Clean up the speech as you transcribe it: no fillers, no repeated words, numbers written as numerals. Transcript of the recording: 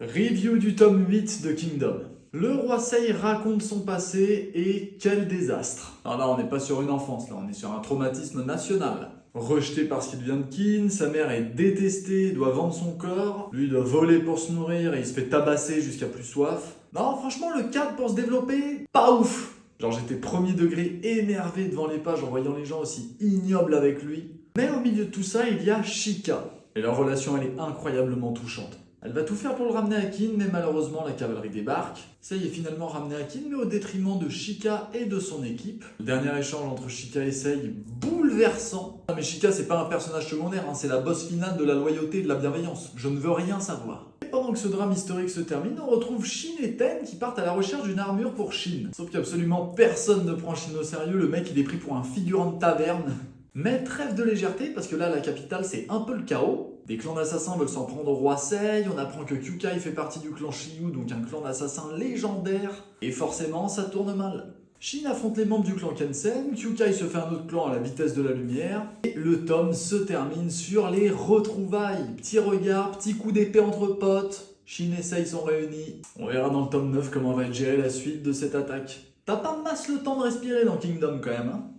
Review du tome 8 de Kingdom. Le roi Sei raconte son passé et quel désastre. Alors là, on n'est pas sur une enfance, là, on est sur un traumatisme national. Rejeté parce qu'il vient de Kin, sa mère est détestée, doit vendre son corps, lui doit voler pour se nourrir et il se fait tabasser jusqu'à plus soif. Non, franchement, le cadre pour se développer, pas ouf. Genre j'étais premier degré énervé devant les pages en voyant les gens aussi ignobles avec lui. Mais au milieu de tout ça, il y a Shika. Et leur relation, elle est incroyablement touchante. Elle va tout faire pour le ramener à Kin, mais malheureusement la cavalerie débarque. Sei est finalement ramené à Kin, mais au détriment de Shika et de son équipe. Le dernier échange entre Shika et Sei, bouleversant. Non mais Shika c'est pas un personnage secondaire, c'est la boss finale de la loyauté et de la bienveillance. Je ne veux rien savoir. Et pendant que ce drame historique se termine, on retrouve Shin et Ten qui partent à la recherche d'une armure pour Shin. Sauf qu'absolument personne ne prend Shin au sérieux, le mec il est pris pour un figurant de taverne. Mais trêve de légèreté, parce que là, la capitale, c'est un peu le chaos. Des clans d'assassins veulent s'en prendre au roi Sei, on apprend que Kyukai fait partie du clan Shiyu, donc un clan d'assassins légendaire. Et forcément, ça tourne mal. Shin affronte les membres du clan Kensen, Kyukai se fait un autre clan à la vitesse de la lumière, et le tome se termine sur les retrouvailles. Petit regard, petit coup d'épée entre potes, Shin et Sei sont réunis. On verra dans le tome 9 comment va être gérée la suite de cette attaque. T'as pas masse le temps de respirer dans Kingdom quand même, hein.